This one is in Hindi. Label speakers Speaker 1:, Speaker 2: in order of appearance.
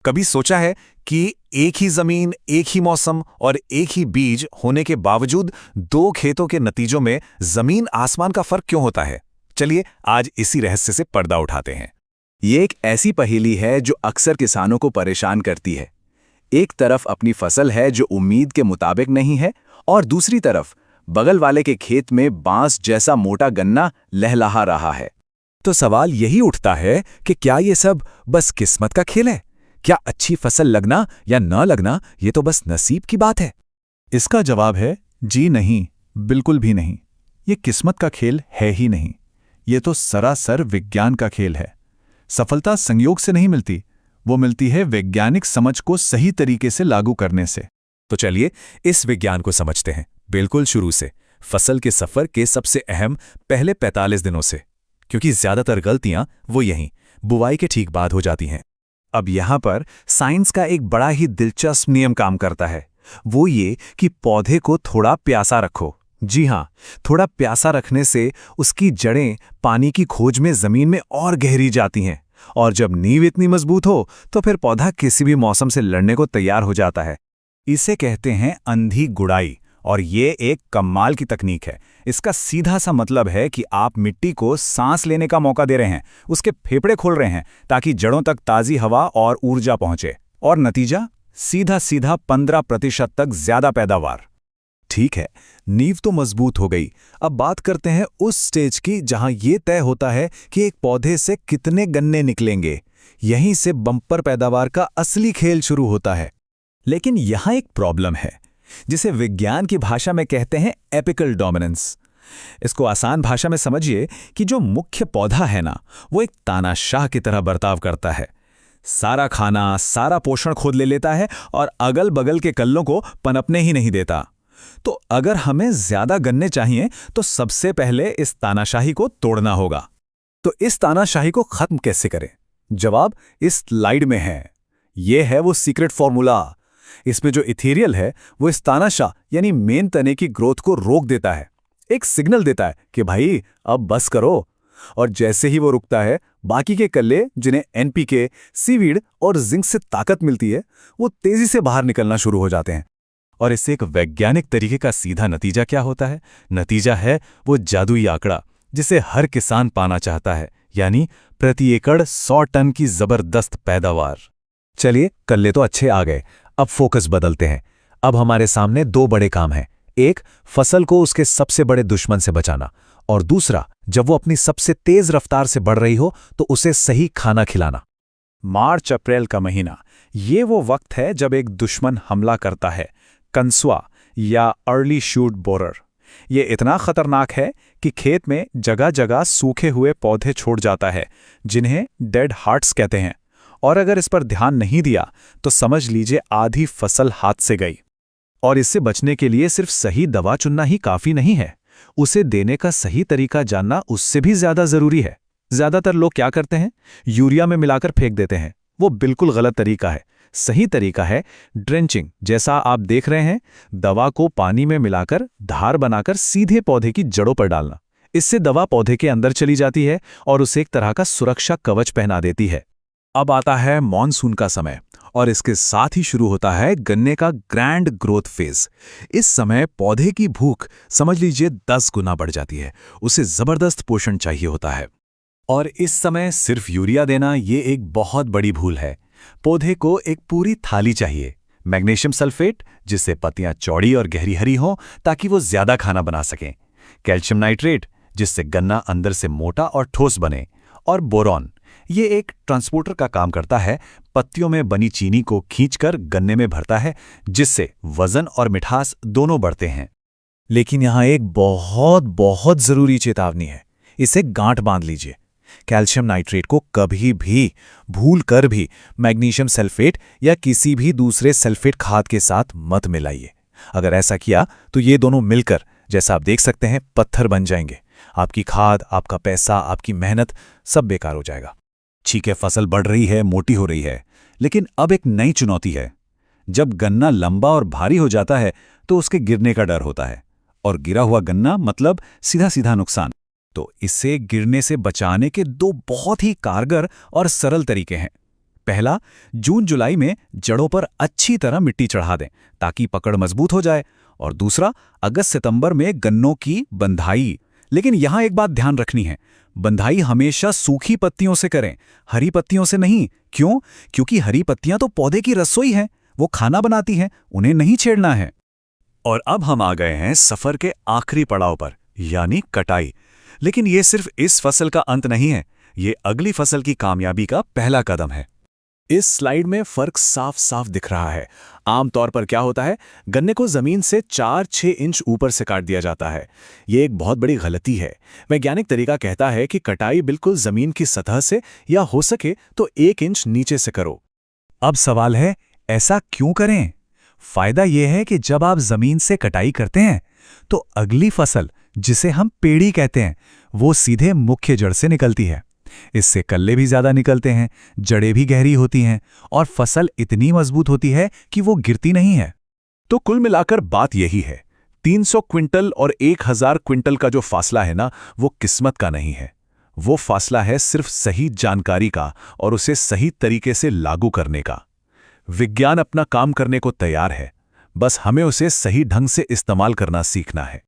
Speaker 1: कभी सोचा है कि एक ही जमीन, एक ही मौसम और एक ही बीज होने के बावजूद दो खेतों के नतीजों में जमीन आसमान का फर्क क्यों होता है? चलिए आज इसी रहस्य से पर्दा उठाते हैं।
Speaker 2: ये एक ऐसी पहेली है जो अक्सर किसानों को परेशान करती है। एक तरफ अपनी फसल है जो उम्मीद के मुताबिक नहीं है, और दूसरी तरफ बगल वाले के खेत में बांस जैसा मोटा गन्ना लहलहा रहा है।
Speaker 3: तो सवाल यही उठता है कि क्या ये सब बस किस्मत का खेल है? क्या अच्छी फसल लगना या न लगना ये तो बस नसीब की बात है?
Speaker 4: इसका जवाब है जी नहीं, बिल्कुल भी नहीं। ये किस्मत का खेल है ही नहीं, ये तो सरासर विज्ञान का खेल है। सफलता संयोग से नहीं मिलती, वो मिलती है वैज्ञानिक समझ को सही तरीके से लागू करने से।
Speaker 3: तो चलिए इस विज्ञान को समझते हैं, बिल्कुल शुरू से, फसल के सफर के सबसे अहम पहले 45 दिनों से, क्योंकि ज्यादातर गलतियां वो यहीं बुवाई के ठीक बाद हो जाती हैं।
Speaker 1: अब यहाँ पर साइंस का एक बड़ा ही दिलचस्प नियम काम करता है, वो ये कि पौधे को थोड़ा प्यासा रखो। जी हाँ, थोड़ा प्यासा रखने से उसकी जड़ें पानी की खोज में जमीन में और गहरी जाती हैं, और जब नींव इतनी मजबूत हो तो फिर पौधा किसी भी मौसम से लड़ने को तैयार हो जाता है। इसे कहते हैं अंधी गुड़ाई, और ये एक कमाल की तकनीक है। इसका सीधा सा मतलब है कि आप मिट्टी को सांस लेने का मौका दे रहे हैं, उसके फेफड़े खोल रहे हैं ताकि जड़ों तक ताज़ी हवा और ऊर्जा पहुंचे, और नतीजा सीधा सीधा 15% तक ज्यादा पैदावार।
Speaker 3: ठीक है, नींव तो मजबूत हो गई। अब बात करते हैं उस स्टेज की जहां ये तय होता है कि एक पौधे से कितने गन्ने निकलेंगे। यहीं से बम्पर पैदावार का असली खेल शुरू होता है। लेकिन यहां एक प्रॉब्लम है, जिसे विज्ञान की भाषा में कहते हैं एपिकल डोमिनेंस। इसको आसान भाषा में समझिए कि जो मुख्य पौधा है ना, वो एक तानाशाह की तरह बर्ताव करता है। सारा खाना, सारा पोषण खुद ले लेता है और अगल बगल के कल्लों को पनपने ही नहीं देता। तो अगर हमें ज्यादा गन्ने चाहिए तो सबसे पहले इस तानाशाही को तोड़ना होगा। तो इस तानाशाही को खत्म कैसे करें? जवाब इस स्लाइड में है। यह है वो सीक्रेट फॉर्मूला। इसमें जो इथेरियल है वो इस तानाशाह यानी मेन तने की ग्रोथ को रोक देता है, एक सिग्नल देता है कि भाई अब बस करो। और जैसे ही वो रुकता है, बाकी के कल्ले जिन्हें एनपीके, सीवीड और जिंक से ताकत मिलती है, वो तेजी से बाहर निकलना शुरू हो जाते हैं।
Speaker 4: और इससे एक वैज्ञानिक तरीके का सीधा नतीजा क्या होता है? नतीजा है वो जादुई आंकड़ा जिसे हर किसान पाना चाहता है, यानी प्रति एकड़ 100 टन की जबरदस्त पैदावार।
Speaker 3: चलिए, कल्ले तो अच्छे आ गए, अब फोकस बदलते हैं। अब हमारे सामने दो बड़े काम हैं। एक, फसल को उसके सबसे बड़े दुश्मन से बचाना, और दूसरा, जब वो अपनी सबसे तेज रफ्तार से बढ़ रही हो तो उसे सही खाना खिलाना।
Speaker 1: मार्च अप्रैल का महीना, ये वो वक्त है जब एक दुश्मन हमला करता है, कंसुआ या अर्ली शूट बोरर। ये इतना खतरनाक है कि खेत में जगह जगह सूखे हुए पौधे छोड़ जाता है, जिन्हें डेड हार्ट्स कहते हैं। और अगर इस पर ध्यान नहीं दिया तो समझ लीजिए आधी फसल हाथ से गई। और इससे बचने के लिए सिर्फ सही दवा चुनना ही काफी नहीं है, उसे देने का सही तरीका जानना उससे भी ज्यादा जरूरी है। ज्यादातर लोग क्या करते हैं? यूरिया में मिलाकर फेंक देते हैं। वो बिल्कुल गलत तरीका है। सही तरीका है ड्रेंचिंग, जैसा आप देख रहे हैं। दवा को पानी में मिलाकर धार बनाकर सीधे पौधे की जड़ों पर डालना। इससे दवा पौधे के अंदर चली जाती है और उसे एक तरह का सुरक्षा कवच पहना देती है। अब आता है मॉनसून का समय, और इसके साथ ही शुरू होता है गन्ने का ग्रैंड ग्रोथ फेज। इस समय पौधे की भूख समझ लीजिए 10 गुना बढ़ जाती है। उसे जबरदस्त पोषण चाहिए होता है, और इस समय सिर्फ यूरिया देना ये एक बहुत बड़ी भूल है। पौधे को एक पूरी थाली चाहिए। मैग्नीशियम सल्फेट, जिससे पत्तियां चौड़ी और गहरी हरी हों ताकि वो ज्यादा खाना बना सकें। कैल्शियम नाइट्रेट, जिससे गन्ना अंदर से मोटा और ठोस बने। और बोरॉन, ये एक ट्रांसपोर्टर का काम करता है, पत्तियों में बनी चीनी को खींचकर गन्ने में भरता है, जिससे वजन और मिठास दोनों बढ़ते हैं।
Speaker 3: लेकिन यहां एक बहुत बहुत जरूरी चेतावनी है, इसे गांठ बांध लीजिए। कैल्शियम नाइट्रेट को कभी भी भूल कर भी मैग्नीशियम सल्फेट या किसी भी दूसरे सल्फेट खाद के साथ मत मिलाइए। अगर ऐसा किया तो ये दोनों मिलकर, जैसा आप देख सकते हैं, पत्थर बन जाएंगे। आपकी खाद, आपका पैसा, आपकी मेहनत सब बेकार हो जाएगा।
Speaker 1: ठीक है, फसल बढ़ रही है, मोटी हो रही है, लेकिन अब एक नई चुनौती है। जब गन्ना लंबा और भारी हो जाता है तो उसके गिरने का डर होता है, और गिरा हुआ गन्ना मतलब सीधा सीधा नुकसान। तो इसे गिरने से बचाने के दो बहुत ही कारगर और सरल तरीके हैं। पहला, जून जुलाई में जड़ों पर अच्छी तरह मिट्टी चढ़ा दें ताकि पकड़ मजबूत हो जाए। और दूसरा, अगस्त सितंबर में गन्नों की बंधाई। लेकिन यहाँ एक बात ध्यान रखनी है, बंधाई हमेशा सूखी पत्तियों से करें, हरी पत्तियों से नहीं। क्यों? क्योंकि हरी पत्तियां तो पौधे की रसोई हैं, वो खाना बनाती हैं, उन्हें नहीं छेड़ना है।
Speaker 3: और अब हम आ गए हैं सफर के आखिरी पड़ाव पर, यानी कटाई। लेकिन ये सिर्फ इस फसल का अंत नहीं है, ये अगली फसल की कामयाबी का पहला कदम है।
Speaker 2: इस स्लाइड में फर्क साफ साफ दिख रहा है। आमतौर पर क्या होता है, गन्ने को जमीन से 4-6 इंच ऊपर से काट दिया जाता है। ये एक बहुत बड़ी गलती है। वैज्ञानिक तरीका कहता है कि कटाई बिल्कुल जमीन की सतह से या हो सके तो 1 इंच नीचे से करो।
Speaker 1: अब सवाल है, ऐसा क्यों करें? फायदा यह है कि जब आप जमीन से कटाई करते हैं तो अगली फसल, जिसे हम पेड़ी कहते हैं, वो सीधे मुख्य जड़ से निकलती है। इससे कल्ले भी ज्यादा निकलते हैं, जड़ें भी गहरी होती हैं और फसल इतनी मजबूत होती है कि वो गिरती नहीं है।
Speaker 3: तो कुल मिलाकर बात यही है, 300 क्विंटल और 1000 क्विंटल का जो फासला है ना, वो किस्मत का नहीं है। वो फासला है सिर्फ सही जानकारी का और उसे सही तरीके से लागू करने का। विज्ञान अपना काम करने को तैयार है, बस हमें उसे सही ढंग से इस्तेमाल करना सीखना है।